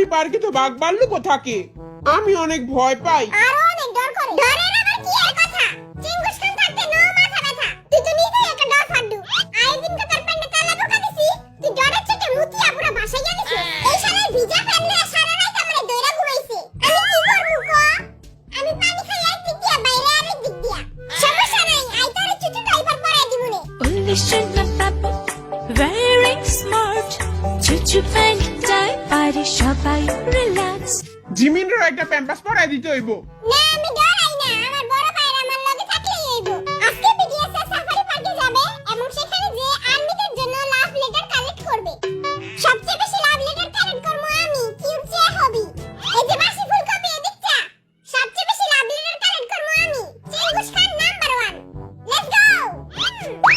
Safari পার্কে তো বাঘ ভাল্লুকও থাকে, আমি অনেক ভয় পাই। আরো অনেক ডর করে। ডরের আবার কি এর কথা? চিঙ্গুস খান থাকতে নো মাথা ব্যথা। তুই তো নিজেই একটা ডর ফাড্ডু। আইদিন কা তার পেন্ডে তালা ঢোকা দিছি, তুই ডরের চেয়ে মুতিয়া পুরো ভাষাইয়া দিছিস। এই শালার ভিজা ফেললে সারা রাত আমারে দইরা ঘুমাইছে। আমি কি করব ক? আমি পানি খাই এক দিক দিয়া, বাইরে আরেক দিক দিয়া। সমস্যা নাই, আই তোর চুটি ড্রাইভার পরাই দিমুনে। Listen up, very smart. Chuchu fan time, party সবাই relax. জিমিনরও একটা প্যাম্পাস পরাই দিতে হইব। না আমি ডরাই না, আমার বড় ভাইরা আমার লগে থাকলেই হইব। আজকে বিডিএস এর সাফারি পার্কে যাবে এবং সেখানে যে আর্মিদের জন্য লাভ লেটার কালেক্ট করবে। সবচেয়ে বেশি লাভ লেটার কালেক্ট করব আমি, কিউচে হবি। এই যে মাসি ফুলকপি এদিকটা, সবচেয়ে বেশি লাভ লেটার কালেক্ট করব আমি। চিঙ্গুস খান নাম্বার 1। Let's go.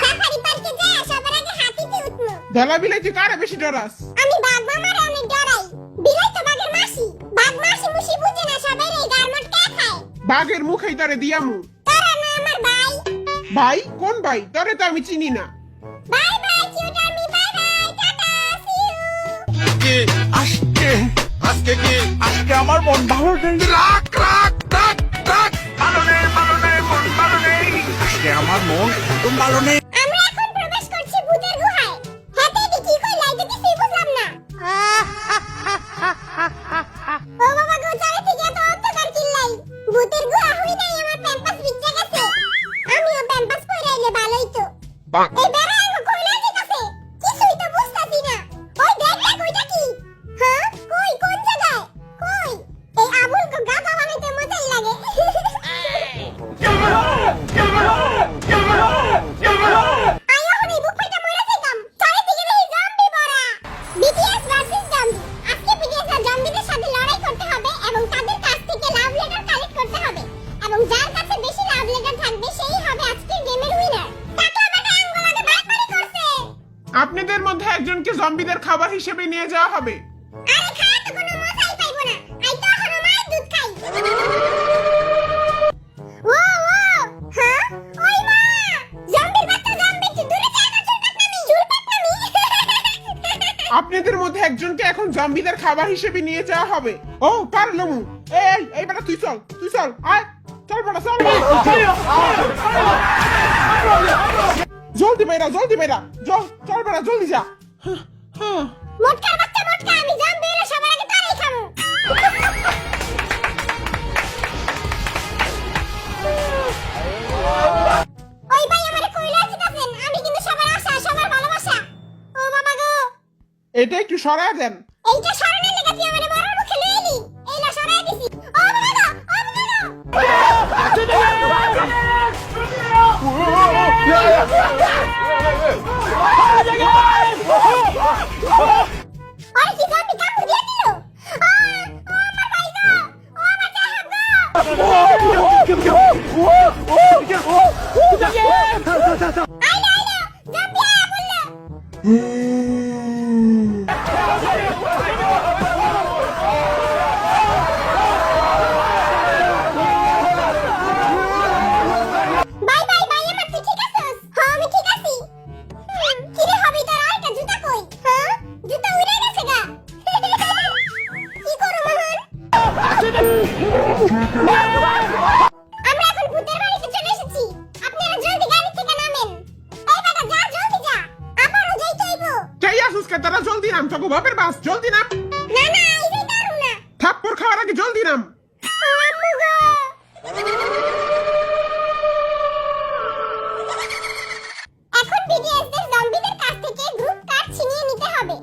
সাফারি পার্কে যায় সবার আগে হাতিতে উঠমু। ধলা বিলাই তুই কারে বেশি ডরাস? আমি বাঘ মামারে অনেক ডরাই। বিলাই তো বাঘের মাসি। বাঘ মাসি মুসি বুঝে না, সবাই এই গারমট কে খায়। বাঘের মুখেই তারে দিয়ামু। তোরা না আমার ভাই। ভাই? কোন ভাই? তোরে তো আমি চিনি না। Bye bye cute army, bye bye, tata, see you. কি আজকে আজকে কি আজকে আমার মন ভালো নেই। রাখ রাখ রাখ রাখ, ভালো নেই মন ভালো নেই। আজকে আমার মন একদম ভালো নেই। আমরা এখন প্রবেশ করছি ভূতের গুহায়। হাতে দি কি কইলাই তো কিছুই বুঝলাম না। ও বাবা গো, চারি থেকে এত অন্ধকার চিল্লাই। ভূতের গুহা হই নাই, আমার প্যাম্পাস ভিজে গেছে। আমিও প্যাম্পাস পরাইলে ভালোই তো। এই বেড়া আঙ্গো কইলা দিতাছে, কিছুই তো বুঝতাছি না। ওই দেখ দেখ ওইটা কি? হ্যাঁ কই কোন জায়গায়? কই এই আবুল গো গাধা বানাইতে মজাই লাগে। আয়ো হনি বুক ফাইটা মইরা যাইতাম। চারিদিকে দেখি জম্বি ভরা। BTS versus zombie. আজকে বিটিএস আর জম্বিদের সাথে লড়াই করতে হবে এবং তাদের কাছ থেকে লাভ লেটার কালেক্ট করতে হবে। এবং যার কাছে বেশি লাভ লেটার থাকবে সেই হবে আজকের গেমের উইনার। টাকলা বাটা আঙ্গুলাকে বাটপারি করছে। আপনাদের মধ্যে একজনকে জম্বিদের খাবার হিসেবে নিয়ে যাওয়া হবে। আরে খায়া তো কোনো মজাই পাইবো না। আই তো এখনো মায়ের দুধ খাই। ও হ্যাঁ ওই মা, জম্বির বাচ্চা জম্বি, তুই দূরে যা না, চুল পাকনামি। আপনাদের মধ্যে একজনকে এখন জম্বিদের খাবার হিসেবে নিয়ে যাওয়া হবে। ও পারলাম। এই বেটা তুই চল আয়, চল বেটা চল। জলদি মেয়েরা চল বেটা জলদি যা। মোটকার বাচ্চা মোটকা, আমি জম্বি হলে সবার আগে তারাই খামু। ওই ভাই আমারে কইলা দিতাছেন, আমি কিন্তু সবার আশা, সবার ভালোবাসা। ও বাবা গো, এটা একটু সরায় দেন। এইটা সরনের লেগে তুই আমারে বড় মুখে লই এলি। এইলা সরাই দিছি। ও বাবা গো, ও বাবা গো। আরে কি জম্বি কামড় দিয়ে দিল। ও আমার ভাই গো, ও আমার জাহাব গো। আইলো জম্বি আয়া বললো। বাই বাই বাই, আমার তুই ঠিক আছিস? হ্যাঁ আমি ঠিক আছি। কি রে হবি তোর, আরেকটা জুতা কই? হ্যাঁ জুতা উড়ে গেছে গা। কি করব মোহন? আমরা এখন ভূতের বাড়িতে চলে এসেছি। আপনারা জলদি গাড়ি থেকে নামেন। এই বেটা যা, জলদি যা, আবারও যাইতে হইব। চাই আসুস কে তারা? জলদি নাম, তোকে বাপের বাস, জলদি নাম। না না এই যাইতারু না। থাপ্পড় খাওয়ার আগে জলদি নাম। আম্মু গো। এখন বিডিএস দের জম্বিদের কাছ থেকে গ্রুপ কার্ড ছিনিয়ে নিতে হবে।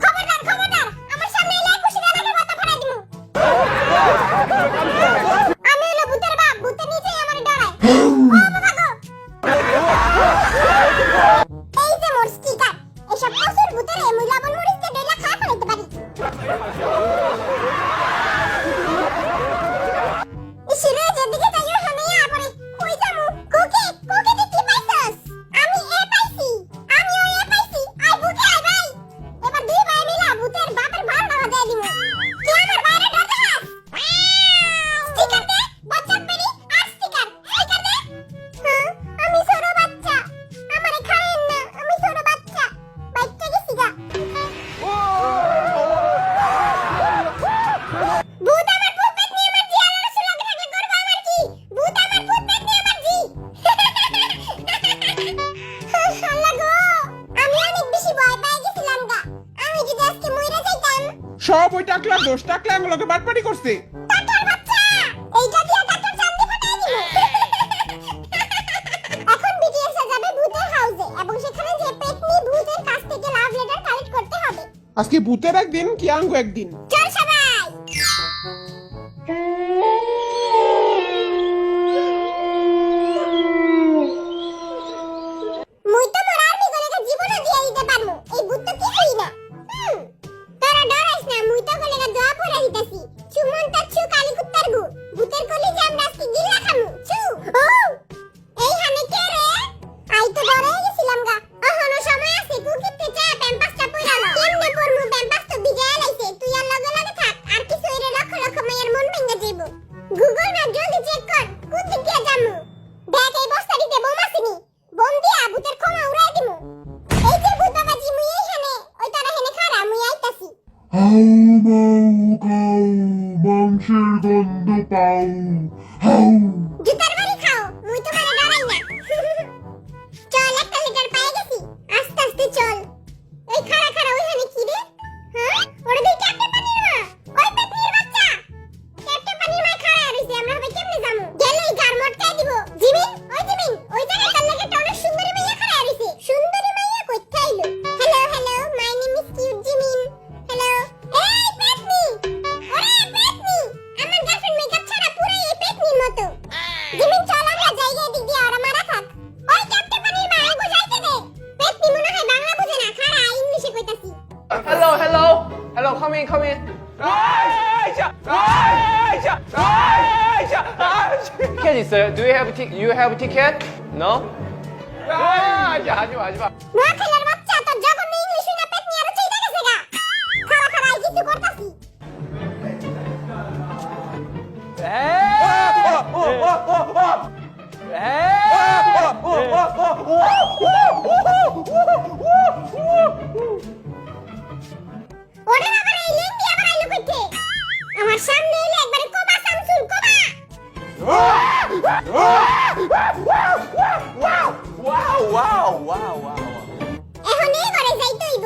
খবরদার, আমার সামনে এলে খুশি গালাকে মাথা ফাড়াই দিমু। আমি হলো ভূতের বাপ, ভূতে নিজেই আমারে ডরায়। ও বাবা গো। এই যে মোর স্টিকার, এসব অসুর ভূতের এমুই লবণ মরিচ দিয়ে ডেলা খা ফেলাইতে পারি। ইসিরে যেদিকে যাইও হামেয়া পরে কই যামু? কোকে দি কি পাইছস? আমি এ পাইছি, আমিও এ পাইছি। আই বুকে আই ভাই, এবার দুই ভাই মিলা ভূতের বাপের ভার বাবা দেয় দিমু। কি আমার বাইরে ডর দেখাস? স্টিকার দে, বাচ্চা পেরি আর স্টিকার দে। হ্যাঁ আমি ছোট বাচ্চা, আমারে খাইেন না, আমি ছোট বাচ্চা। বাচ্চা গেছি সব ওই টাকলার দোষ, টাকলা আঙ্গুলকে বাটপাটি করছে। টাকলার বাচ্চা এইটা দিয়ে টাকলার চান্দি ফাটাই দিব। এখন বিটিএস যাবে ভূতের হাউসে এবং সেখানে যে পেতনি ভূতের কাছ থেকে লাভ লেটার কালেক্ট করতে হবে। আজকে ভূতের একদিন কি আঙ্গু একদিন। চল সবাই। মুই তো মোর আর্মি গলেগা জীবনও দিয়ে দিতে পারমু, এই ভূত তো কিছুই না। তোরা ডরাইস না, মুই তো গলেগা দোয়া পড়া দিতেছি। চুমন তা ছু কালি কুত্তার গু, ভূতের কলি যে আমরা আজকে গিল্লা খামু। ছু ও এই হানে কে রে? আই তো ডরে গেছিলাম গা। এখনো সময় আছে, কুকিতে চা প্যাম্পাসটা পইরা ল। কেমনে পরমু, প্যাম্পাস তো ভিজে লাইছে। তুই আর লগে লগে থাক, আর কিছু এরে লক্ষ লক্ষ মায়ের মন ভেঙে যাইবো। গুগল ম্যাপ জলদি চেক কর, কোন দিক দিয়ে যামু। দেখ এই বস্তাটিতে বোম আসেনি, বোম দিয়া ভূতের ক্ষমা উড়াই দিমু। এই যে ভূত বাবাজি, মুই এইখানে, ওই তারা হেনে খাড়া, মুই আইতাছি। হাউ মাউ খাও, মাংসের গন্ধ পাও, হাউ। জুতার বাড়ি খাও, মুই তোমারে ডরাই না। চল, একটা লিটার পেয়ে গেছি, আস্তে আস্তে চল। এই খাড়া খাড়া ওইখানে কি রে? হ্যাঁ, ওরে দুই ক্যাপ্টেন পানির মা, ওই পেতনির বাচ্চা। ক্যাপ্টেন পানির মা খাড়া রইছে, আমরা হবে কেমনে যামু? গেলেই গার মটকাই দিব। জিমিন, ওই জায়গায় তার লাগে একটা অনেক সুন্দরী মাইয়া খাড়া রইছে। সুন্দরী মাইয়া কইতে আইলো। Hello hello, my name is cute Jimin. Hello, এই পেতনি, ওরে পেতনি, আমার গার্লফ্রেন্ড মেকআপ ছাড়া পুরাই এই পেতনির মতো। জিমিন চল, আমরা জায়গা দিক দিয়ে ওরা মারা থাক। ওই ক্যাপ্টেন পানির মা, আইগো যাইতে দে। পেতনি মনে হয় বাংলা বুঝে না, খাড়া ইংলিশে কইতাছি। Hello, come in. Ticket 있어요? Do you have ticket? No? 하지 마. নোয়াখালীর বাচ্চা, তোর জঘন্য ইংলিশ শুনে পেতনি আরো চইটা গেছে গা। খাড়া খাড়া আই কিছু করতাছি। ওরে বাবা রে, লেন্ডি আবার আইলো কইতে। আমার সামনে এলে একবারে কোবা সামসুল কোবা। এখন এই ঘরে যাইতে হইব।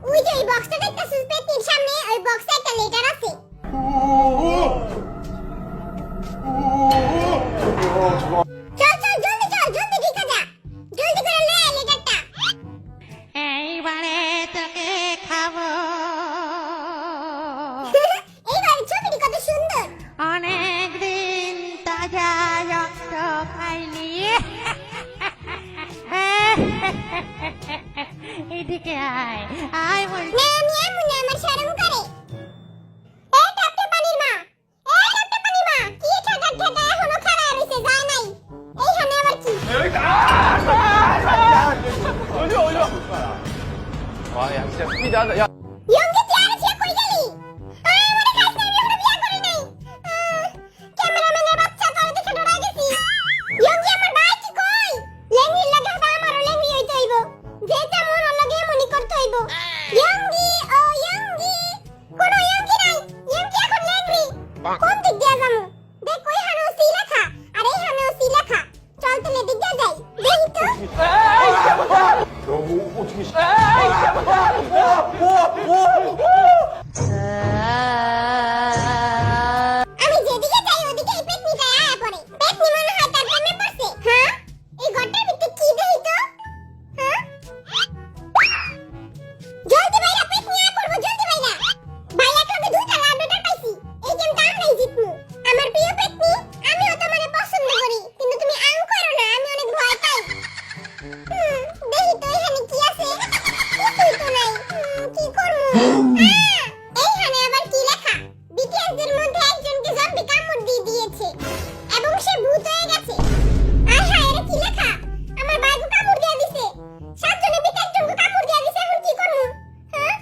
ওই যে ওই বক্সটা দেখতাছিস পেতনির সামনে, ওই বক্সে একটা লেটার আছে। চল জলদি ঢিকা যা। জলদি করে লে লেটারটা। এইবারে তোকে খাবো এইবার ছবিটি কত সুন্দর। অনেক দিন তাজা রক্ত খাইনি এদিকে আয় বল না আমি এমন না, আমার শরম করে। এই ক্যাপ্টেন পানির মা, কি ঠাটা এখনো খাড়া রইছে, যায় নাই। এইখানে আবার কি? 와, 야, 진짜 스피드하다. 야, ইয়ঙ্গি তুই আর ঠিক কই গেলি? আমারে কাজ করে আমরা বিয়া করি নাই। ক্যামেরাম্যানের বাচ্চা, তোর দেখে ডরাই গেছি। ইয়ঙ্গি আমার ভাই কি কই? লেঙ্গির লাগা হবা, আমারও লেঙ্গি হইতে হইব। যে যেমন ওর লগে এমনই করতে হইব। ইয়ঙ্গি, ও ইয়ঙ্গি, কোনো ইয়ঙ্গি নাই। ইয়ঙ্গি এখন লেঙ্গি। কোন দিক দিয়ে যামু? দেখ ওই হানেও সি লেখা, আর এই হানেও সি লেখা। চল তুলে দিক দিয়ে যাই, দেখি তো। আমি যেদিকে যাই ওদিকে এই পেতনিটা আয়া পড়ে। পেতনি মনে হয় তার প্রেমে পড়ছে। হ্যাঁ, এই ঘরটার ভিতরে কি দেখি তো? হ্যাঁ, জলদি বাইরা, পেতনি আয়া পড়বো, জলদি বাইরা। ভাইয়া তোকে দুইটা লাভ লেটার পাইছি, এই গেমটা আমরাই জিতমু। আমার প্রিয় পেতনি, আমিও তোমারে পছন্দ করি, কিন্তু তুমি আং করো না, আমি অনেক ভয় পাই। দেখি তো এখানে কি আছে। কিছুই তো নাই, কি করবো? এইখানে আবার কি লেখা? বিটিএসদের মধ্যে একজনকে জম্বি কামড় দিয়ে দিয়েছে এবং সে ভূত হয়ে গেছে। আয় হায়, এর কি লেখা? আমার ভাইকে কামড় দিয়ে দিছে। 7 জনের ভিতরে একজনকে কামড় দিয়ে দিছে, এখন কি করব? হ্যাঁ,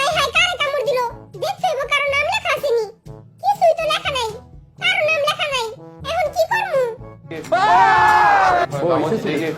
আয় হায়, কারে কামড় দিল? দেখতে হইব, কারো নাম লেখা আসেনি। কিছুই তো লেখা নাই, কারো নাম লেখা নাই, এখন কি করব? 나머지 4개.